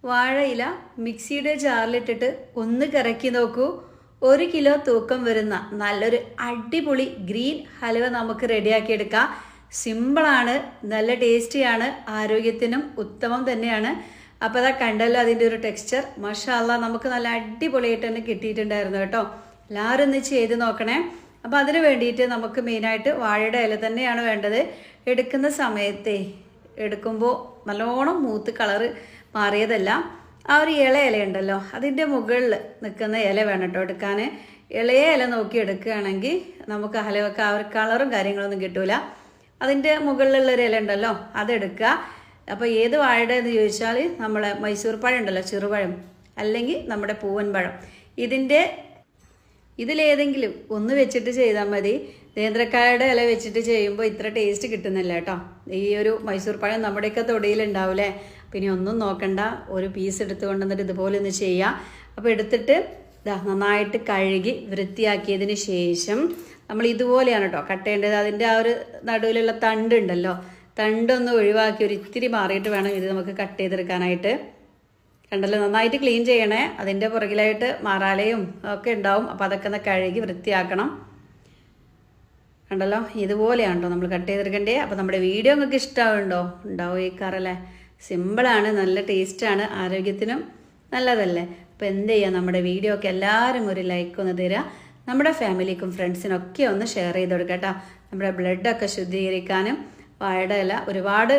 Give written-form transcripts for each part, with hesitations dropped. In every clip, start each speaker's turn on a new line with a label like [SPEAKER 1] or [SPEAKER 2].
[SPEAKER 1] വാഴയില മിക്സിയുടെ ജാറിലിട്ടിട്ട് ഒന്ന് കറക്കി നോക്കൂ. 1 കിലോ തൂക്കം വരുന്ന നല്ലൊരു അടിപൊളി ഗ്രീൻ ഹലുവ നമുക്ക് റെഡിയാക്കി എടുക്കാം. സിമ്പിളാണ്, നല്ല ടേസ്റ്റിയാണ്, ആരോഗ്യത്തിനും ഉത്തമം തന്നെയാണ്. അപ്പോൾ അതാ കണ്ടല്ലോ അതിൻ്റെ ഒരു ടെക്സ്ചർ. മാഷാ അല്ലാഹ്, നമുക്ക് നല്ല അടിപൊളിയായിട്ട് തന്നെ കിട്ടിയിട്ടുണ്ടായിരുന്നു കേട്ടോ. എല്ലാവരും ഒന്ന് ചെയ്ത് നോക്കണേ. അപ്പോൾ അതിന് വേണ്ടിയിട്ട് നമുക്ക് മെയിനായിട്ട് വാഴയുടെ ഇല തന്നെയാണ് വേണ്ടത്. എടുക്കുന്ന സമയത്തെ എടുക്കുമ്പോൾ നല്ലോണം മൂത്ത് കളറ് മാറിയതല്ല, ആ ഒരു ഇല ഉണ്ടല്ലോ അതിൻ്റെ മുകളിൽ നിൽക്കുന്ന ഇല വേണം കേട്ടോ എടുക്കാൻ. ഇളയ ഇല നോക്കി എടുക്കുകയാണെങ്കിൽ നമുക്ക് ഹലുവക്ക് ആ ഒരു കളറും കാര്യങ്ങളൊന്നും കിട്ടൂല. അതിൻ്റെ മുകളിലുള്ളൊരു ഇല ഉണ്ടല്ലോ അതെടുക്കുക. അപ്പോൾ ഏത് വാഴയുടെ എന്ന് ചോദിച്ചാൽ നമ്മളെ മൈസൂർ പഴം ഉണ്ടല്ലോ, ചെറുപഴം, അല്ലെങ്കിൽ നമ്മുടെ പൂവൻ പഴം, ഇതിലേതെങ്കിലും ഒന്ന് വെച്ചിട്ട് ചെയ്താൽ മതി. നേന്ത്രക്കായുടെ ഇല വെച്ചിട്ട് ചെയ്യുമ്പോൾ ഇത്ര ടേസ്റ്റ് കിട്ടുന്നില്ല കേട്ടോ. ഈ ഒരു മൈസൂർ പഴം നമ്മുടെയൊക്കെ തൊടിയിലുണ്ടാവില്ലേ, പിന്നെ ഒന്നും നോക്കണ്ട, ഒരു പീസ് എടുത്ത് കൊണ്ടുവന്നിട്ട് ഇതുപോലെ ഒന്ന് ചെയ്യുക. അപ്പോൾ എടുത്തിട്ട് നന്നായിട്ട് കഴുകി വൃത്തിയാക്കിയതിന് ശേഷം നമ്മൾ ഇതുപോലെയാണ് കേട്ടോ കട്ട് ചെയ്യേണ്ടത്. അതിൻ്റെ ആ ഒരു നടുവിലുള്ള തണ്ടുണ്ടല്ലോ, തണ്ടൊന്ന് ഒഴിവാക്കി ഒരു ഇത്തിരി മാറിയിട്ട് വേണം ഇത് നമുക്ക് കട്ട് ചെയ്തെടുക്കാനായിട്ട്. കണ്ടല്ലോ, നന്നായിട്ട് ക്ലീൻ ചെയ്യണേ. അതിൻ്റെ പുറകിലായിട്ട് മാറാലയും ഒക്കെ ഉണ്ടാവും. അപ്പോൾ അതൊക്കെ ഒന്ന് കഴുകി വൃത്തിയാക്കണം. കണ്ടല്ലോ, ഇതുപോലെയാണ് കേട്ടോ നമ്മൾ കട്ട് ചെയ്തെടുക്കണ്ടേ. അപ്പോൾ നമ്മുടെ വീഡിയോ നിങ്ങൾക്ക് ഇഷ്ടമാവുന്നുണ്ടോ? ഉണ്ടാവും ഈ കറല്ലേ. സിമ്പിളാണ്, നല്ല ടേസ്റ്റാണ്, ആരോഗ്യത്തിനും നല്ലതല്ലേ. അപ്പോൾ എന്ത് ചെയ്യുക, നമ്മുടെ വീഡിയോ ഒക്കെ എല്ലാവരും ഒരു ലൈക്ക് ഒന്ന് തരിക. നമ്മുടെ ഫാമിലിക്കും ഫ്രണ്ട്സിനൊക്കെ ഒന്ന് ഷെയർ ചെയ്ത് കൊടുക്കുക കേട്ടോ. നമ്മുടെ ബ്ലഡൊക്കെ ശുദ്ധീകരിക്കാനും വാഴയുടെ ഇല ഒരുപാട്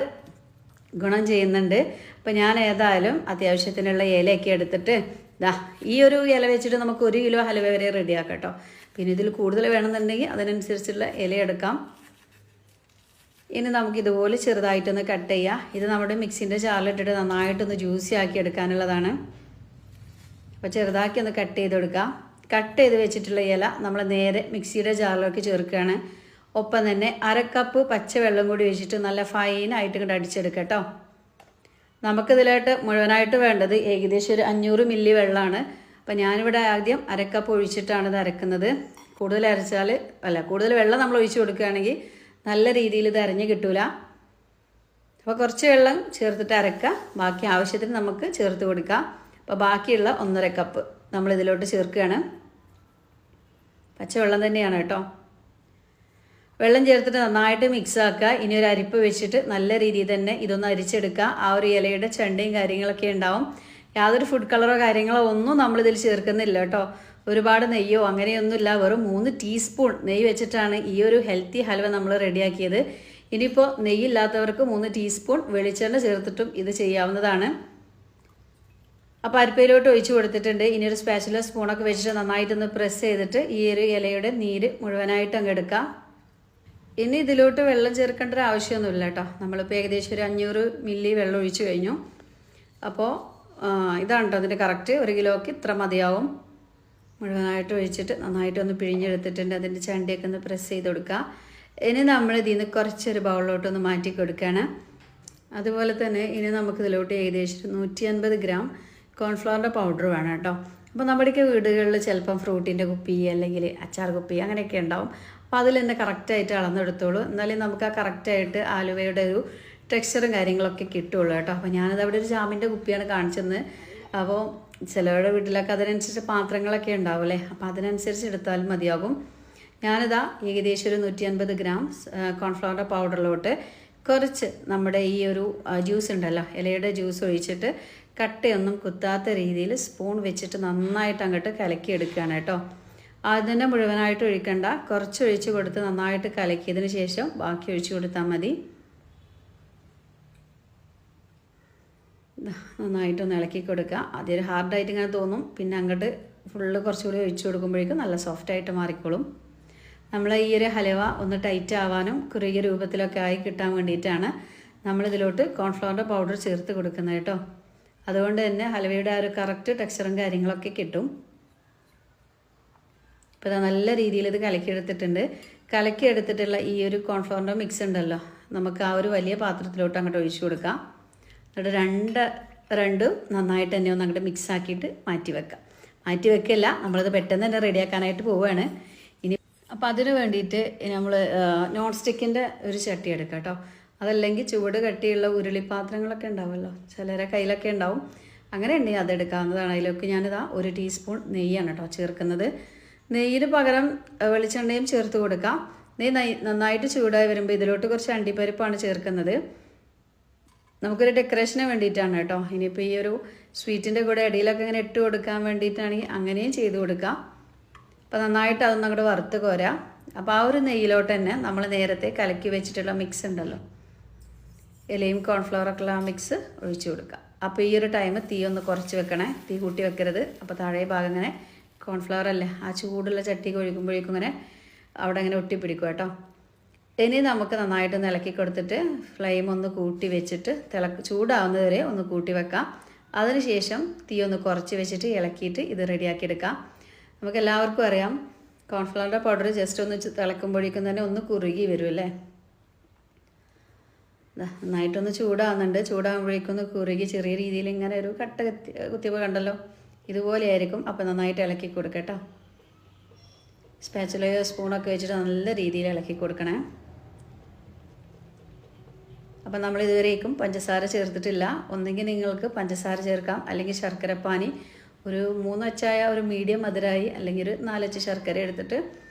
[SPEAKER 1] ഗുണം ചെയ്യുന്നുണ്ട്. അപ്പോൾ ഞാൻ ഏതായാലും അത്യാവശ്യത്തിനുള്ള ഇലയൊക്കെ എടുത്തിട്ട് ഈ ഒരു ഇല വെച്ചിട്ട് നമുക്ക് 1 കിലോ ഹലുവ വരെ റെഡിയാക്കാം കേട്ടോ. പിന്നെ ഇതിൽ കൂടുതൽ വേണമെന്നുണ്ടെങ്കിൽ അതിനനുസരിച്ചുള്ള ഇല എടുക്കാം. ഇനി നമുക്ക് ഇതുപോലെ ചെറുതായിട്ടൊന്ന് കട്ട് ചെയ്യാം. ഇത് നമ്മുടെ മിക്സിൻ്റെ ജാറിലിട്ടിട്ട് നന്നായിട്ടൊന്ന് ജ്യൂസി ആക്കി എടുക്കാനുള്ളതാണ്. അപ്പോൾ ചെറുതാക്കി ഒന്ന് കട്ട് ചെയ്തെടുക്കാം. കട്ട് ചെയ്ത് വെച്ചിട്ടുള്ള ഇല നമ്മൾ നേരെ മിക്സിയുടെ ജാറിലേക്ക് ചേർക്കുകയാണ്. ഒപ്പം തന്നെ 1/2 കപ്പ് പച്ചവെള്ളം കൂടി വെച്ചിട്ട് നല്ല ഫൈനായിട്ട് ഇങ്ങോട്ട് അടിച്ചെടുക്കാം കേട്ടോ. നമുക്കിതിലായിട്ട് മുഴുവനായിട്ട് വേണ്ടത് ഏകദേശം ഒരു 500 മില്ലി വെള്ളമാണ്. അപ്പോൾ ഞാനിവിടെ ആദ്യം 1/2 കപ്പ് ഒഴിച്ചിട്ടാണ് ഇത് അരക്കുന്നത്. കൂടുതൽ വെള്ളം നമ്മൾ ഒഴിച്ച് കൊടുക്കുകയാണെങ്കിൽ നല്ല രീതിയിൽ ഇത് അരഞ്ഞ് കിട്ടൂല. അപ്പോൾ കുറച്ച് വെള്ളം ചേർത്തിട്ട് അരക്കുക, ബാക്കി ആവശ്യത്തിന് നമുക്ക് ചേർത്ത് കൊടുക്കാം. അപ്പോൾ ബാക്കിയുള്ള 1/2 കപ്പ് നമ്മൾ ഇതിലോട്ട് ചേർക്കുകയാണ്. പച്ചവെള്ളം തന്നെയാണ് കേട്ടോ. വെള്ളം ചേർത്തിട്ട് നന്നായിട്ട് മിക്സ് ആക്കുക. ഇനി ഒരു അരിപ്പ് വെച്ചിട്ട് നല്ല രീതിയിൽ തന്നെ ഇതൊന്ന് അരിച്ചെടുക്കുക. ആ ഒരു ഇലയുടെ ചണ്ടയും കാര്യങ്ങളൊക്കെ ഉണ്ടാവും. യാതൊരു ഫുഡ് കളറോ കാര്യങ്ങളോ ഒന്നും നമ്മളിതിൽ ചേർക്കുന്നില്ല കേട്ടോ. ഒരുപാട് നെയ്യോ അങ്ങനെയൊന്നുമില്ല, വെറും 3 ടീസ്പൂൺ നെയ്യ് വെച്ചിട്ടാണ് ഈ ഒരു ഹെൽത്തി ഹൽവ നമ്മൾ റെഡിയാക്കിയത്. ഇനിയിപ്പോൾ നെയ്യില്ലാത്തവർക്ക് 3 ടീസ്പൂൺ വെളിച്ചെണ്ണ ചേർത്തിട്ടും ഇത് ചെയ്യാവുന്നതാണ്. അപ്പോൾ അരിപ്പയിലോട്ട് ഒഴിച്ച് കൊടുത്തിട്ടുണ്ട്. ഇനി ഒരു സ്പാച്ചുല സ്പൂണൊക്കെ വെച്ചിട്ട് നന്നായിട്ടൊന്ന് പ്രസ് ചെയ്തിട്ട് ഈ ഒരു ഇലയുടെ നീര് മുഴുവനായിട്ട് അങ്ങ് എടുക്കാം. ഇനി ഇതിലോട്ട് വെള്ളം ചേർക്കേണ്ട ഒരു ആവശ്യമൊന്നുമില്ല കേട്ടോ. നമ്മളിപ്പോൾ ഏകദേശം ഒരു 500 മില്ലി വെള്ളം ഒഴിച്ച് കഴിഞ്ഞു. അപ്പോൾ ഇതാണ് കേട്ടോ അതിൻ്റെ കറക്റ്റ്. 1 കിലോയ്ക്ക് ഇത്ര മതിയാവും. മുഴുവനായിട്ട് ഒഴിച്ചിട്ട് നന്നായിട്ടൊന്ന് പിഴിഞ്ഞെടുത്തിട്ടുണ്ട്. അതിൻ്റെ ചണ്ടിയൊക്കെ ഒന്ന് പ്രസ് ചെയ്ത് കൊടുക്കുക. ഇനി നമ്മൾ ഇതിൽ നിന്ന് കുറച്ചൊരു ബൗളിലോട്ടൊന്ന് മാറ്റി കൊടുക്കുകയാണ്. അതുപോലെ തന്നെ ഇനി നമുക്കിതിലോട്ട് ഏകദേശം 150 ഗ്രാം കോൺഫ്ലവറിൻ്റെ പൗഡർ വേണം കേട്ടോ. അപ്പോൾ നമ്മുടെയൊക്കെ വീടുകളിൽ ചിലപ്പം ഫ്രൂട്ടിൻ്റെ കുപ്പി അല്ലെങ്കിൽ അച്ചാർ കുപ്പി അങ്ങനെയൊക്കെ ഉണ്ടാവും. അപ്പോൾ അതിൽ തന്നെ കറക്റ്റായിട്ട് അളന്നെടുത്തോളൂ. എന്നാലും നമുക്ക് ആ കറക്റ്റായിട്ട് ആലുവയുടെ ഒരു ടെക്സ്ചറും കാര്യങ്ങളൊക്കെ കിട്ടുള്ളൂ കേട്ടോ. അപ്പോൾ ഞാനത് അവിടെ ഒരു ജാമിൻ്റെ കുപ്പിയാണ് കാണിച്ചത്. അപ്പോൾ ചിലവരുടെ വീട്ടിലൊക്കെ അതിനനുസരിച്ച് പാത്രങ്ങളൊക്കെ ഉണ്ടാവില്ലേ, അപ്പോൾ അതിനനുസരിച്ച് എടുത്താലും മതിയാകും. ഞാനിതാ ഏകദേശം ഒരു 150 ഗ്രാം കോൺഫ്ലവറിൻ്റെ പൗഡറിലോട്ട് കുറച്ച് നമ്മുടെ ഈ ഒരു ജ്യൂസ് ഉണ്ടല്ലോ, ഇലയുടെ ജ്യൂസ് ഒഴിച്ചിട്ട് കട്ടയൊന്നും കുത്താത്ത രീതിയിൽ സ്പൂൺ വെച്ചിട്ട് നന്നായിട്ട് അങ്ങോട്ട് കലക്കിയെടുക്കുകയാണ് കേട്ടോ. അതിനെ മുഴുവനായിട്ട് ഒഴിക്കണ്ട, കുറച്ച് ഒഴിച്ച് കൊടുത്ത് നന്നായിട്ട് കലക്കിയതിന് ശേഷം ബാക്കി ഒഴിച്ച് കൊടുത്താൽ മതി. നന്നായിട്ടൊന്ന് ഇളക്കി കൊടുക്കുക. ആദ്യം ഒരു ഹാർഡായിട്ട് ഇങ്ങനെ തോന്നും, പിന്നെ അങ്ങോട്ട് ഫുള്ള് കുറച്ചുകൂടി ഒഴിച്ചു കൊടുക്കുമ്പോഴേക്കും നല്ല സോഫ്റ്റായിട്ട് മാറിക്കോളും. നമ്മൾ ഈ ഒരു ഹലുവ ഒന്ന് ടൈറ്റ് ആവാനും കുറുകിയ രൂപത്തിലൊക്കെ ആയി കിട്ടാൻ വേണ്ടിയിട്ടാണ് നമ്മളിതിലോട്ട് കോൺഫ്ലവറിൻ്റെ പൗഡർ ചേർത്ത് കൊടുക്കുന്നത് കേട്ടോ. അതുകൊണ്ട് തന്നെ ഹലുവയുടെ ആ ഒരു കറക്റ്റ് ടെക്സ്ചറും കാര്യങ്ങളൊക്കെ കിട്ടും. അപ്പോൾ ഇത് നല്ല രീതിയിൽ ഇത് കലക്കിയെടുത്തിട്ടുണ്ട്. കലക്കിയെടുത്തിട്ടുള്ള ഈ ഒരു കോൺഫ്ലവറിൻ്റെ മിക്സ് ഉണ്ടല്ലോ, നമുക്ക് ആ ഒരു വലിയ പാത്രത്തിലോട്ട് അങ്ങോട്ട് ഒഴിച്ചു കൊടുക്കാം. എന്നിട്ട് രണ്ടും നന്നായിട്ട് തന്നെ ഒന്ന് അങ്ങോട്ട് മിക്സ് ആക്കിയിട്ട് മാറ്റി വെക്കില്ല, നമ്മളത് പെട്ടെന്ന് തന്നെ റെഡിയാക്കാനായിട്ട് പോവുകയാണ് ഇനി. അപ്പോൾ അതിന് വേണ്ടിയിട്ട് നമ്മൾ നോൺ സ്റ്റിക്കിൻ്റെ ഒരു ചട്ടി എടുക്കാം കേട്ടോ. അതല്ലെങ്കിൽ ചുവട് കട്ടിയുള്ള ഉരുളിപ്പാത്രങ്ങളൊക്കെ ഉണ്ടാവുമല്ലോ, ചിലരെ കയ്യിലൊക്കെ ഉണ്ടാവും. അങ്ങനെ ഉണ്ടെങ്കിൽ അതെടുക്കാവുന്നതാണ്. അതിലൊക്കെ ഞാനിതാ 1 ടീസ്പൂൺ നെയ്യാണ് കേട്ടോ ചേർക്കുന്നത്. നെയ്യിന് പകരം വെളിച്ചെണ്ണയും ചേർത്ത് കൊടുക്കാം. നെയ്യ് നന്നായിട്ട് ചൂടായി വരുമ്പോൾ ഇതിലോട്ട് കുറച്ച് അണ്ടിപ്പരിപ്പാണ് ചേർക്കുന്നത്. നമുക്കൊരു ഡെക്കറേഷന് വേണ്ടിയിട്ടാണ് കേട്ടോ. ഇനിയിപ്പോൾ ഈ ഒരു സ്വീറ്റിൻ്റെ കൂടെ ഇടയിലൊക്കെ ഇങ്ങനെ ഇട്ട് കൊടുക്കാൻ വേണ്ടിയിട്ടാണെങ്കിൽ അങ്ങനെയും ചെയ്ത് കൊടുക്കാം. അപ്പോൾ നന്നായിട്ട് അതൊന്നും അങ്ങോട്ട് വറുത്ത് കോരാം. അപ്പോൾ ആ ഒരു നെയ്യിലോട്ട് തന്നെ നമ്മൾ നേരത്തെ കലക്കി വെച്ചിട്ടുള്ള മിക്സ് ഉണ്ടല്ലോ, ഇലയും കോൺഫ്ലവറൊക്കെ ഉള്ള ആ മിക്സ് ഒഴിച്ചു കൊടുക്കുക. അപ്പോൾ ഈ ഒരു ടൈം തീ ഒന്ന് കുറച്ച് വെക്കണേ, തീ കൂട്ടി വെക്കരുത്. അപ്പോൾ താഴെ ഭാഗം ഇങ്ങനെ കോൺഫ്ലവർ അല്ലേ ആ ചൂടുള്ള ചട്ടിക്ക് ഒഴിക്കുമ്പോഴേക്കും ഇങ്ങനെ അവിടെ ഇങ്ങനെ ഒട്ടിപ്പിടിക്കും കേട്ടോ. ഇനി നമുക്ക് നന്നായിട്ട് ഇളക്കി കൊടുത്തിട്ട് ഫ്ലെയിം ഒന്ന് കൂട്ടി വെച്ചിട്ട് ചൂടാവുന്നത് വരെ ഒന്ന് കൂട്ടി വെക്കാം. അതിനുശേഷം തീ ഒന്ന് കുറച്ച് വെച്ചിട്ട് ഇളക്കിയിട്ട് ഇത് റെഡിയാക്കി എടുക്കാം. നമുക്ക് എല്ലാവർക്കും അറിയാം കോൺഫ്ലവറിൻ്റെ പൗഡർ ജസ്റ്റ് ഒന്ന് തിളക്കുമ്പോഴേക്കും തന്നെ ഒന്ന് കുറുകി വരും അല്ലേ. നന്നായിട്ടൊന്ന് ചൂടാവുന്നുണ്ട്. ചൂടാകുമ്പോഴേക്കും ഒന്ന് കുറുകി ചെറിയ രീതിയിൽ ഇങ്ങനെ ഒരു കട്ട കുത്തിയപ്പോൾ കണ്ടല്ലോ, ഇതുപോലെ ആയിരിക്കും. അപ്പോൾ നന്നായിട്ട് ഇളക്കി കൊടുക്കട്ടോ. സ്പാച്ചുലയോ സ്പൂണൊക്കെ വെച്ചിട്ട് നല്ല രീതിയിൽ ഇളക്കി കൊടുക്കണേ. അപ്പം നമ്മൾ ഇതുവരേക്കും പഞ്ചസാര ചേർത്തിട്ടില്ല. ഒന്നെങ്കിൽ നിങ്ങൾക്ക് പഞ്ചസാര ചേർക്കാം, അല്ലെങ്കിൽ ശർക്കരപ്പാനി ഒരു 3 അച്ചായ ഒരു മീഡിയം മധുരമായി, അല്ലെങ്കിൽ ഒരു 4 അച്ച് ശർക്കര എടുത്തിട്ട്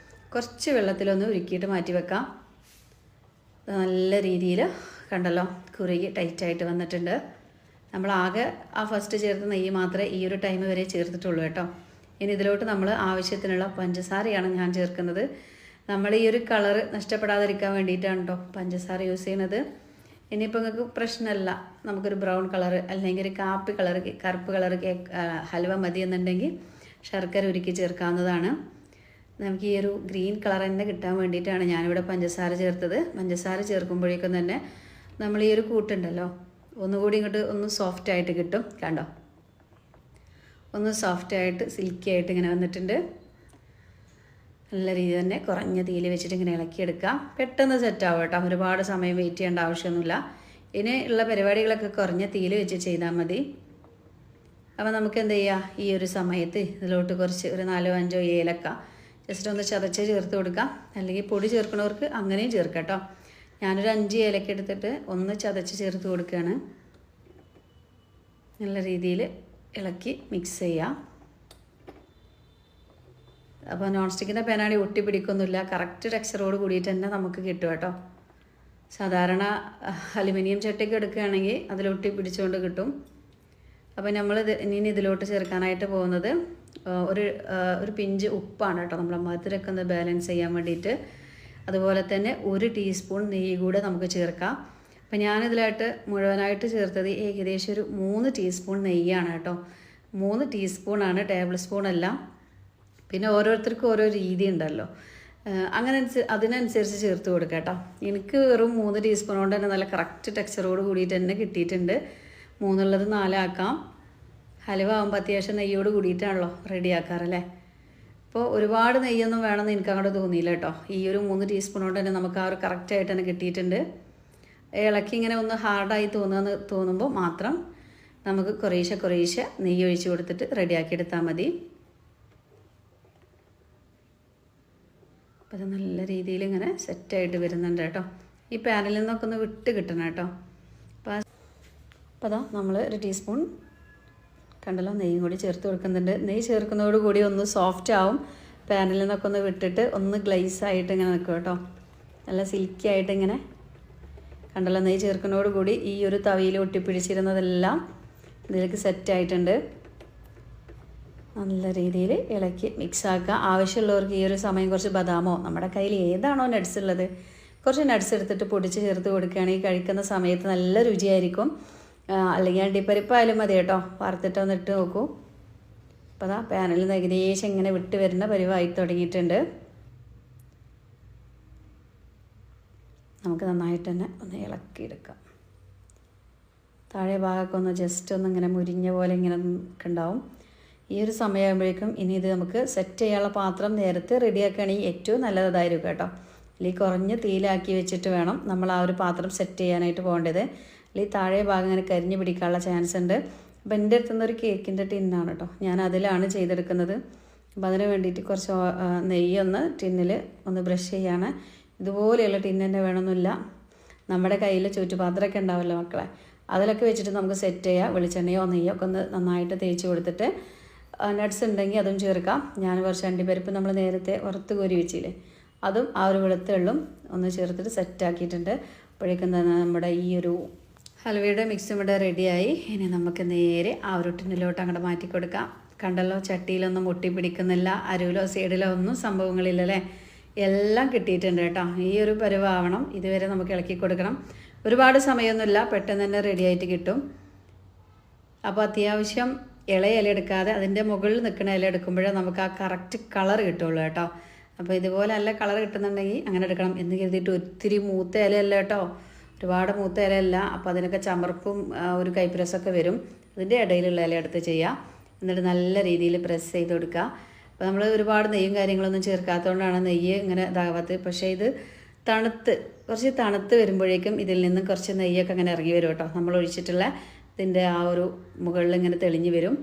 [SPEAKER 1] കുറച്ച് വെള്ളത്തിലൊന്ന് ഉരുക്കിയിട്ട് മാറ്റി വെക്കാം. നല്ല രീതിയിൽ കണ്ടല്ലോ കുറുകി ടൈറ്റായിട്ട് വന്നിട്ടുണ്ട്. നമ്മളാകെ ആ ഫസ്റ്റ് ചേർത്ത നെയ്യ് മാത്രമേ ഈ ഒരു ടൈം വരെ ചേർത്തിട്ടുള്ളൂ കേട്ടോ. ഇനി ഇതിലോട്ട് നമ്മൾ ആവശ്യത്തിനുള്ള പഞ്ചസാരയാണ് ഞാൻ ചേർക്കുന്നത്. നമ്മൾ ഈ ഒരു കളറ് നഷ്ടപ്പെടാതിരിക്കാൻ വേണ്ടിയിട്ടാണ് കേട്ടോ പഞ്ചസാര യൂസ് ചെയ്യുന്നത്. ഇനിയിപ്പോൾ നിങ്ങൾക്ക് പ്രശ്നമല്ല, നമുക്കൊരു ബ്രൗൺ കളറ് അല്ലെങ്കിൽ ഒരു കാപ്പി കളറ് കറുപ്പ് കളറ് ഹൽവ മതി എന്നുണ്ടെങ്കിൽ ശർക്കര ഉരുക്കി ചേർക്കാവുന്നതാണ്. നമുക്ക് ഈ ഒരു ഗ്രീൻ കളർ തന്നെ കിട്ടാൻ വേണ്ടിയിട്ടാണ് ഞാനിവിടെ പഞ്ചസാര ചേർത്തത്. പഞ്ചസാര ചേർക്കുമ്പോഴേക്കും തന്നെ നമ്മൾ ഈ ഒരു കൂട്ടുണ്ടല്ലോ ഒന്നുകൂടി ഇങ്ങോട്ട് ഒന്ന് സോഫ്റ്റ് ആയിട്ട് കിട്ടും. കണ്ടോ, ഒന്ന് സോഫ്റ്റ് ആയിട്ട് സിൽക്കി ആയിട്ട് ഇങ്ങനെ വന്നിട്ടുണ്ട്. നല്ല രീതിയിൽ തന്നെ കുറഞ്ഞ തീയിൽ വെച്ചിട്ട് ഇങ്ങനെ ഇളക്കിയെടുക്കാം. പെട്ടെന്ന് സെറ്റാവും കേട്ടോ, ഒരുപാട് സമയം വെയിറ്റ് ചെയ്യേണ്ട ആവശ്യമൊന്നുമില്ല. ഇനി ഉള്ള പരിപാടികളൊക്കെ കുറഞ്ഞ തീയിൽ വെച്ച് ചെയ്താൽ മതി. അപ്പോൾ നമുക്ക് എന്ത് ചെയ്യാം, ഈ ഒരു സമയത്ത് ഇതിലോട്ട് കുറച്ച് ഒരു 4-5 ഏലക്ക ജസ്റ്റ് ഒന്ന് ചതച്ച് ചേർത്ത് കൊടുക്കാം. അല്ലെങ്കിൽ പൊടി ചേർക്കുന്നവർക്ക് അങ്ങനെയും ചേർക്കാം കേട്ടോ. ഞാനൊരു 5 ഏലക്ക എടുത്തിട്ട് ഒന്ന് ചതച്ച് ചേർത്ത് കൊടുക്കുകയാണ്. നല്ല രീതിയിൽ ഇളക്കി മിക്സ് ചെയ്യാം. അപ്പോൾ നോൺ സ്റ്റിക്കിൻ്റെ പാനാണി ഒട്ടി പിടിക്കൊന്നുമില്ല, കറക്റ്റ് ടെക്സ്ചറോട് കൂടിയിട്ട് തന്നെ നമുക്ക് കിട്ടും കേട്ടോ. സാധാരണ അലുമിനിയം ചട്ടിയൊക്കെ എടുക്കുകയാണെങ്കിൽ അതിലൊട്ടി പിടിച്ചുകൊണ്ട് കിട്ടും. അപ്പോൾ നമ്മൾ ഇനി ഇതിലോട്ട് ചേർക്കാനായിട്ട് പോകുന്നത് ഒരു പിഞ്ച് ഉപ്പാണ് കേട്ടോ, നമ്മളെ മധുരമൊക്കെ ഒന്ന് ബാലൻസ് ചെയ്യാൻ വേണ്ടിയിട്ട്. അതുപോലെ തന്നെ 1 ടീസ്പൂൺ നെയ്യ് കൂടെ നമുക്ക് ചേർക്കാം. അപ്പോൾ ഞാനിതിലായിട്ട് മുഴുവനായിട്ട് ചേർത്തത് ഏകദേശം ഒരു 3 ടീസ്പൂൺ നെയ്യാണ് കേട്ടോ. 3 ടീസ്പൂണാണ്, ടേബിൾ സ്പൂണല്ല. പിന്നെ ഓരോരുത്തർക്കും ഓരോ രീതി ഉണ്ടല്ലോ, അങ്ങനെ അതിനനുസരിച്ച് ചേർത്ത് കൊടുക്കാം കേട്ടോ. എനിക്ക് വെറും 3 ടീസ്പൂൺ കൊണ്ട് തന്നെ നല്ല കറക്റ്റ് ടെക്സ്ചറോട് കൂടിയിട്ട് തന്നെ കിട്ടിയിട്ടുണ്ട്. 3 ഉള്ളത് 4 ആക്കാം. ഹലുവ ആകുമ്പോൾ അത്യാവശ്യം നെയ്യോട് കൂടിയിട്ടാണല്ലോ റെഡി ആക്കാറല്ലേ. അപ്പോൾ ഒരുപാട് നെയ്യൊന്നും വേണമെന്ന് എനിക്ക് അങ്ങോട്ട് തോന്നിയില്ല കേട്ടോ. ഈ ഒരു 3 ടീസ്പൂൺ കൊണ്ട് തന്നെ നമുക്ക് ആ ഒരു കറക്റ്റായിട്ട് തന്നെ കിട്ടിയിട്ടുണ്ട്. ഇളക്കി ഇങ്ങനെ ഒന്ന് ഹാർഡായി തോന്നുമ്പോൾ മാത്രം നമുക്ക് കുറേശ്ശെ നെയ്യ് ഒഴിച്ച് കൊടുത്തിട്ട് റെഡിയാക്കി എടുത്താൽ മതി. അപ്പോൾ അത് നല്ല രീതിയിൽ ഇങ്ങനെ സെറ്റായിട്ട് വരുന്നുണ്ട് കേട്ടോ. ഈ പാനിൽ നിന്നൊക്കെ ഒന്ന് വിട്ട് കിട്ടണം കേട്ടോ. അപ്പോൾ അതാ നമ്മൾ 1 ടീസ്പൂൺ കണ്ടല്ലോ നെയ്യും കൂടി ചേർത്ത് കൊടുക്കുന്നുണ്ട്. നെയ്യ് ചേർക്കുന്നതോടുകൂടി ഒന്ന് സോഫ്റ്റ് ആവും. പാനിൽ നിന്നൊക്കെ ഒന്ന് വിട്ടിട്ട് ഒന്ന് ഗ്ലേസ് ആയിട്ട് ഇങ്ങനെ നിൽക്കും കേട്ടോ. നല്ല സിൽക്കി ആയിട്ട് ഇങ്ങനെ കണ്ടല്ലോ. നെയ്യ് ചേർക്കുന്നതോടുകൂടി ഈ ഒരു തവിയിൽ ഒട്ടിപ്പിടിച്ചിരുന്നതെല്ലാം ഇതിലേക്ക് സെറ്റായിട്ടുണ്ട്. നല്ല രീതിയിൽ ഇളക്കി മിക്സ് ആക്കുക. ആവശ്യമുള്ളവർക്ക് ഈ ഒരു സമയം കുറച്ച് ബദാമോ നമ്മുടെ കയ്യിൽ ഏതാണോ നട്ട്സ് ഉള്ളത് കുറച്ച് നട്ട്സ് എടുത്തിട്ട് പൊടിച്ച് ചേർത്ത് കൊടുക്കുകയാണെങ്കിൽ കഴിക്കുന്ന സമയത്ത് നല്ല രുചിയായിരിക്കും. അല്ലെങ്കിൽ അണ്ടിപ്പരിപ്പായാലും മതി കേട്ടോ, വറുത്തിട്ട് ഒന്ന് ഇട്ട് നോക്കൂ. അപ്പോൾ അതാ പാനിൽ നിന്ന് ഏകദേശം ഇങ്ങനെ വിട്ട് വരുന്ന പരിവായി തുടങ്ങിയിട്ടുണ്ട്. നമുക്ക് നന്നായിട്ട് തന്നെ ഒന്ന് ഇളക്കിയെടുക്കാം. താഴെ ഭാഗമൊക്കെ ഒന്ന് ജസ്റ്റ് ഒന്ന് ഇങ്ങനെ മുരിഞ്ഞ പോലെ ഇങ്ങനെ ഉണ്ടാവും. ഈ ഒരു സമയമാകുമ്പോഴേക്കും ഇനി ഇത് നമുക്ക് സെറ്റ് ചെയ്യാനുള്ള പാത്രം നേരത്തെ റെഡിയാക്കുകയാണെങ്കിൽ ഏറ്റവും നല്ലതായിരിക്കും കേട്ടോ. അല്ലെങ്കിൽ കുറഞ്ഞ തീയിലാക്കി വെച്ചിട്ട് വേണം നമ്മൾ ആ ഒരു പാത്രം സെറ്റ് ചെയ്യാനായിട്ട് പോകേണ്ടത്. അല്ലെങ്കിൽ താഴെ ഭാഗം ഇങ്ങനെ കരിഞ്ഞ് പിടിക്കാനുള്ള ചാൻസ് ഉണ്ട്. അപ്പോൾ എൻ്റെ അടുത്തുനിന്നൊരു കേക്കിൻ്റെ ടിന്നാണ് കേട്ടോ, ഞാൻ അതിലാണ് ചെയ്തെടുക്കുന്നത്. അപ്പോൾ അതിന് വേണ്ടിയിട്ട് കുറച്ച് നെയ്യൊന്ന് ടിന്നിൽ ഒന്ന് ബ്രഷ് ചെയ്യാണ്. ഇതുപോലെയുള്ള ടിന്ന് തന്നെ വേണമെന്നില്ല, നമ്മുടെ കയ്യിൽ ചുറ്റുപാത്രമൊക്കെ ഉണ്ടാവുമല്ലോ മക്കളെ, അതിലൊക്കെ വെച്ചിട്ട് നമുക്ക് സെറ്റ് ചെയ്യാം. വെളിച്ചെണ്ണയോ നെയ്യോ ഒക്കെ ഒന്ന് നന്നായിട്ട് തേച്ച് കൊടുത്തിട്ട് നട്ട്സ് ഉണ്ടെങ്കിൽ അതും ചേർക്കാം. ഞാൻ കുറച്ച് അണ്ടിപ്പരിപ്പ് നമ്മൾ നേരത്തെ വറുത്ത് കോരി വെച്ചില്ലേ, അതും ആ ഒരു വെളുത്ത എള്ളും ഒന്ന് ചേർത്തിട്ട് സെറ്റാക്കിയിട്ടുണ്ട്. അപ്പോഴേക്കും തന്നെ നമ്മുടെ ഈ ഒരു ഹൽവയുടെ മിക്സും ഇവിടെ റെഡിയായി. ഇനി നമുക്ക് നേരെ ആ ഒരു ടിന്നിലോട്ട് അങ്ങോട്ട് മാറ്റി കൊടുക്കാം. കണ്ടല്ലോ, ചട്ടിയിലൊന്നും ഒട്ടി പിടിക്കുന്നില്ല, അരുവിലോ സൈഡിലോ ഒന്നും സംഭവങ്ങളില്ലല്ലേ, എല്ലാം കിട്ടിയിട്ടുണ്ട് കേട്ടോ. ഈ ഒരു പരുവാവണം. ഇതുവരെ നമുക്ക് ഇളക്കി കൊടുക്കണം. ഒരുപാട് സമയമൊന്നുമില്ല, പെട്ടെന്ന് തന്നെ റെഡിയായിട്ട് കിട്ടും. അപ്പോൾ അത്യാവശ്യം ഇളയ ഇല എടുക്കാതെ അതിൻ്റെ മുകളിൽ നിൽക്കുന്ന ഇല എടുക്കുമ്പോഴേ നമുക്ക് ആ കറക്റ്റ് കളർ കിട്ടുള്ളൂ കേട്ടോ. അപ്പോൾ ഇതുപോലെ നല്ല കളർ കിട്ടുന്നുണ്ടെങ്കിൽ അങ്ങനെ എടുക്കണം എന്ന് കരുതിയിട്ട് ഒത്തിരി മൂത്ത ഇലയല്ല കേട്ടോ, ഒരുപാട് മൂത്ത ഇലയല്ല. അപ്പോൾ അതിനൊക്കെ ചമർപ്പും ഒരു കൈപ്രസൊക്കെ വരും. അതിൻ്റെ ഇടയിലുള്ള ഇല എടുത്ത് ചെയ്യുക. എന്നിട്ട് നല്ല രീതിയിൽ പ്രസ് ചെയ്ത് കൊടുക്കുക. അപ്പോൾ നമ്മൾ ഒരുപാട് നെയ്യും കാര്യങ്ങളൊന്നും ചേർക്കാത്തതുകൊണ്ടാണ് നെയ്യ് ഇങ്ങനെ ഇതാവാത്തത്. പക്ഷേ ഇത് കുറച്ച് തണുത്ത് വരുമ്പോഴേക്കും ഇതിൽ നിന്നും കുറച്ച് നെയ്യൊക്കെ അങ്ങനെ ഇറങ്ങി വരും കേട്ടോ. നമ്മൾ ഒഴിച്ചിട്ടുള്ള ഇതിൻ്റെ ആ ഒരു മുകളിൽ ഇങ്ങനെ തെളിഞ്ഞ് വരും.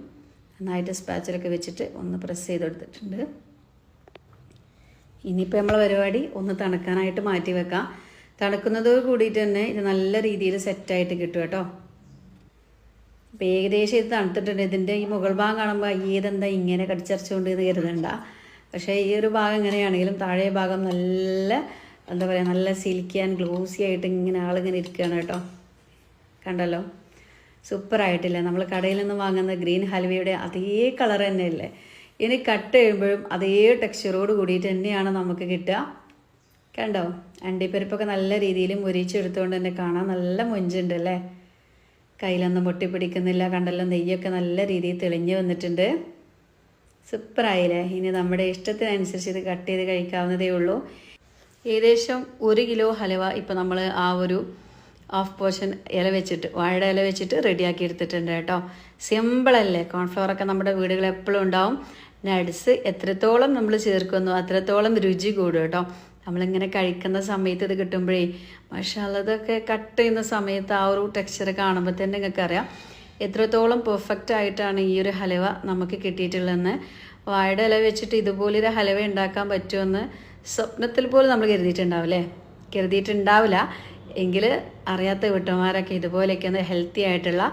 [SPEAKER 1] നന്നായിട്ട് സ്പാച്ചിലൊക്കെ വെച്ചിട്ട് ഒന്ന് പ്രസ് ചെയ്ത് കൊടുത്തിട്ടുണ്ട്. ഇനിയിപ്പോൾ നമ്മളെ പരിപാടി ഒന്ന് തണുക്കാനായിട്ട് മാറ്റി വെക്കാം. തണുക്കുന്നതോട് കൂടിയിട്ട് തന്നെ ഇത് നല്ല രീതിയിൽ സെറ്റായിട്ട് കിട്ടും കേട്ടോ. അപ്പോൾ ഏകദേശം ഇത് തണുത്തിട്ടുണ്ട്. ഇതിൻ്റെ ഈ മുകൾ ഭാഗം കാണുമ്പോൾ ഏതെന്താ ഇങ്ങനെ കടിച്ചരച്ചുകൊണ്ട് എന്ന് കരുതണ്ട. പക്ഷേ ഈ ഒരു ഭാഗം എങ്ങനെയാണെങ്കിലും താഴെ ഭാഗം നല്ല എന്താ പറയുക, നല്ല സിൽക്കി ആൻഡ് ഗ്ലോസി ആയിട്ട് ഇങ്ങനെ ആളിങ്ങനെ ഇരിക്കുകയാണ് കേട്ടോ. കണ്ടല്ലോ, സൂപ്പറായിട്ടില്ല. നമ്മൾ കടയിൽ നിന്ന് വാങ്ങുന്ന ഗ്രീൻ ഹൽവയുടെ അതേ കളർ തന്നെയല്ലേ. ഇനി കട്ട് ചെയ്യുമ്പോഴും അതേ ടെക്സ്ചറോട് കൂടിയിട്ട് തന്നെയാണ് നമുക്ക് കിട്ടുക. കണ്ടോ, അണ്ടിപ്പരിപ്പൊക്കെ നല്ല രീതിയിൽ മുരിച്ചെടുത്തുകൊണ്ട് തന്നെ കാണാൻ നല്ല മൊഞ്ചുണ്ട് അല്ലേ. കയ്യിലൊന്നും പൊട്ടിപ്പിടിക്കുന്നില്ല. കണ്ടല്ലോ, നെയ്യൊക്കെ നല്ല രീതിയിൽ തെളിഞ്ഞ് വന്നിട്ടുണ്ട്. സൂപ്പറായില്ലേ. ഇനി നമ്മുടെ ഇഷ്ടത്തിനനുസരിച്ച് ഇത് കട്ട് ചെയ്ത് കഴിക്കാവുന്നതേ ഉള്ളൂ. ഏകദേശം 1 കിലോ ഹലുവ ഇപ്പോൾ നമ്മൾ ആ ഒരു ഹാഫ് പോർഷൻ ഇല വെച്ചിട്ട്, വാഴയുടെ ഇല വെച്ചിട്ട് റെഡിയാക്കി എടുത്തിട്ടുണ്ട് കേട്ടോ. സിമ്പിളല്ലേ. കോൺഫ്ലവറൊക്കെ നമ്മുടെ വീടുകളിൽ എപ്പോഴും ഉണ്ടാവും. നട്സ് എത്രത്തോളം നമ്മൾ ചേർക്കുന്നു അത്രത്തോളം രുചി കൂടും കേട്ടോ. നമ്മളിങ്ങനെ കഴിക്കുന്ന സമയത്ത് ഇത് കിട്ടുമ്പോഴേ മാഷാഅല്ലാഹ്, ഇതൊക്കെ കട്ട് ചെയ്യുന്ന സമയത്ത് ആ ഒരു ടെക്സ്ചർ കാണുമ്പോൾ തന്നെ നിങ്ങൾക്കറിയാം എത്രത്തോളം പെർഫെക്റ്റ് ആയിട്ടാണ് ഈ ഒരു ഹലുവ നമുക്ക് കിട്ടിയിട്ടുള്ളതെന്ന്. വാഴയുടെ ഇല വെച്ചിട്ട് ഇതുപോലൊരു ഹലുവ ഉണ്ടാക്കാൻ പറ്റുമെന്ന് സ്വപ്നത്തിൽ പോലും നമ്മൾ കരുതിയിട്ടുണ്ടാവില്ല. എങ്കിൽ അറിയാത്ത വീട്ടമ്മമാരൊക്കെ ഇതുപോലെയൊക്കെ ഒന്ന് ഹെൽത്തി ആയിട്ടുള്ള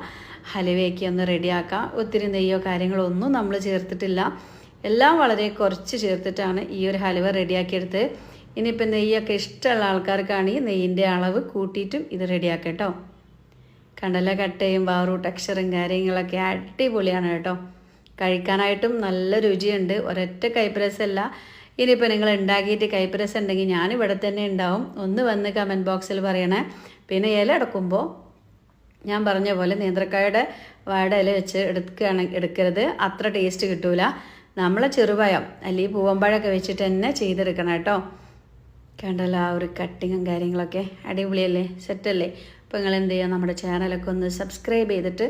[SPEAKER 1] ഹലുവയൊക്കെ ഒന്ന് റെഡിയാക്കാം. ഒത്തിരി നെയ്യോ കാര്യങ്ങളോ ഒന്നും നമ്മൾ ചേർത്തിട്ടില്ല. എല്ലാം വളരെ കുറച്ച് ചേർത്തിട്ടാണ് ഈ ഒരു ഹലുവ റെഡിയാക്കിയെടുത്ത്. ഇനിയിപ്പോൾ നെയ്യൊക്കെ ഇഷ്ടമുള്ള ആൾക്കാർക്കാണെങ്കിൽ നെയ്യിൻ്റെ അളവ് കൂട്ടിയിട്ടും ഇത് റെഡിയാക്കാം കേട്ടോ. കണ്ടല്ല, കട്ട് ചെയ്യുമ്പോൾ ആ ഒരു ടെക്സ്ചറും കാര്യങ്ങളൊക്കെ അടിപൊളിയാണ് കേട്ടോ. കഴിക്കാനായിട്ടും നല്ല രുചിയുണ്ട്. ഒരൊറ്റ കൈപ്രസല്ല. ഇനിയിപ്പോൾ നിങ്ങൾ ഉണ്ടാക്കിയിട്ട് കൈപ്രസ് ഉണ്ടെങ്കിൽ ഞാനിവിടെ തന്നെ ഉണ്ടാവും. ഒന്ന് വന്ന് കമൻറ്റ് ബോക്സിൽ പറയണേ. പിന്നെ ഇല എടുക്കുമ്പോൾ ഞാൻ പറഞ്ഞ പോലെ നേന്ത്രക്കായുടെ വാഴയുടെ ഇല വെച്ച് എടുക്കരുത്, അത്ര ടേസ്റ്റ് കിട്ടൂല. നമ്മളെ ചെറുപഴം അല്ലെങ്കിൽ പൂവമ്പഴമൊക്കെ വെച്ചിട്ട് തന്നെ ചെയ്തെടുക്കണം കേട്ടോ. കണ്ടല്ലോ, ആ ഒരു കട്ടിങ്ങും കാര്യങ്ങളൊക്കെ അടിപൊളിയല്ലേ, സെറ്റല്ലേ. അപ്പോൾ നിങ്ങൾ എന്ത് ചെയ്യുക, നമ്മുടെ ചാനലൊക്കെ ഒന്ന് സബ്സ്ക്രൈബ് ചെയ്തിട്ട്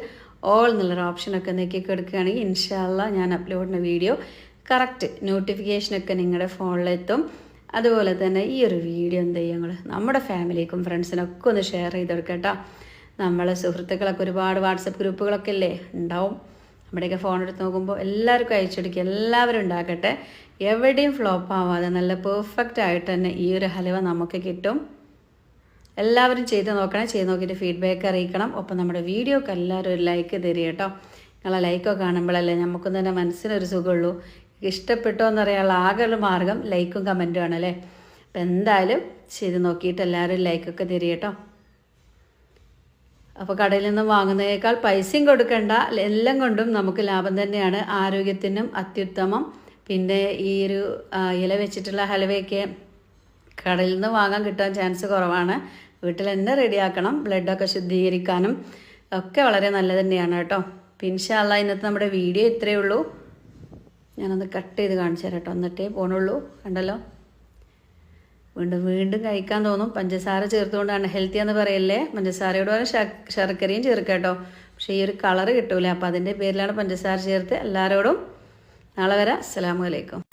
[SPEAKER 1] ഓൾ എന്നുള്ളൊരു ഓപ്ഷനൊക്കെ നീക്കി കൊടുക്കുകയാണെങ്കിൽ ഇൻഷാ അല്ലാഹ് ഞാൻ അപ്ലോഡ് ചെയ്യുന്ന വീഡിയോ കറക്റ്റ് നോട്ടിഫിക്കേഷനൊക്കെ നിങ്ങളുടെ ഫോണിലെത്തും. അതുപോലെ തന്നെ ഈ ഒരു വീഡിയോ എന്ത് ചെയ്യുക, നമ്മുടെ ഫാമിലിക്കും ഫ്രണ്ട്സിനൊക്കെ ഒന്ന് ഷെയർ ചെയ്ത് കൊടുക്കുക കേട്ടോ. നമ്മളെ സുഹൃത്തുക്കളൊക്കെ ഒരുപാട് വാട്സപ്പ് ഗ്രൂപ്പുകളൊക്കെ അല്ലേ ഉണ്ടാവും. നമ്മുടെയൊക്കെ ഫോൺ എടുത്ത് നോക്കുമ്പോൾ എല്ലാവർക്കും അയച്ചെടുക്കുക. എല്ലാവരും ഉണ്ടാക്കട്ടെ. എവിടെയും ഫ്ലോപ്പ് ആവാതെ നല്ല പെർഫെക്റ്റ് ആയിട്ട് തന്നെ ഈ ഒരു ഹലുവ നമുക്ക് കിട്ടും. എല്ലാവരും ചെയ്ത് നോക്കണം. ചെയ്ത് നോക്കിയിട്ട് ഫീഡ്ബാക്ക് അറിയിക്കണം. ഒപ്പം നമ്മുടെ വീഡിയോക്ക് എല്ലാവരും ഒരു ലൈക്ക് തരിക കേട്ടോ. നിങ്ങളെ ലൈക്കൊക്കെ കാണുമ്പോഴല്ലേ നമുക്കും തന്നെ മനസ്സിനൊരു സുഖമുള്ളൂ. ഇഷ്ടപ്പെട്ടോ എന്നറിയാനുള്ള ആകെയുള്ള മാർഗം ലൈക്കും കമൻറ്റും ആണല്ലേ. അപ്പം എന്തായാലും ചെയ്ത് നോക്കിയിട്ട് എല്ലാവരും ലൈക്കൊക്കെ തരിക കേട്ടോ. അപ്പോൾ കടയിൽ നിന്ന് വാങ്ങുന്നതിനേക്കാൾ പൈസയും കൊടുക്കണ്ട, എല്ലാം കൊണ്ടും നമുക്ക് ലാഭം തന്നെയാണ്. ആരോഗ്യത്തിനും അത്യുത്തമം. പിന്നെ ഈ ഒരു ഇല വെച്ചിട്ടുള്ള ഹലുവയൊക്കെ കടയിൽ നിന്ന് വാങ്ങാൻ കിട്ടാൻ ചാൻസ് കുറവാണ്. വീട്ടിൽ തന്നെ റെഡിയാക്കണം. ബ്ലഡൊക്കെ ശുദ്ധീകരിക്കാനും ഒക്കെ വളരെ നല്ലത് തന്നെയാണ് കേട്ടോ. പിന്നെ ഇൻഷാ അല്ലാഹ് ഇന്നത്തെ നമ്മുടെ വീഡിയോ ഇത്രയേ ഉള്ളൂ. ഞാനൊന്ന് കട്ട് ചെയ്ത് കാണിച്ചു തരാം കേട്ടോ, എന്നിട്ടേ പോണുള്ളൂ. കണ്ടല്ലോ, വീണ്ടും കഴിക്കാൻ തോന്നും. പഞ്ചസാര ചേർത്തുകൊണ്ടാണ് ഹെൽത്തി എന്ന് പറയല്ലേ. പഞ്ചസാരയോട് ശർക്കരയും ചേർക്കാം കേട്ടോ. പക്ഷേ ഈ ഒരു കളറ് കിട്ടൂല. അപ്പോൾ അതിൻ്റെ പേരിലാണ് പഞ്ചസാര ചേർത്ത്. എല്ലാവരോടും നാളെ വരാം. അസ്സലാമു അലൈക്കും.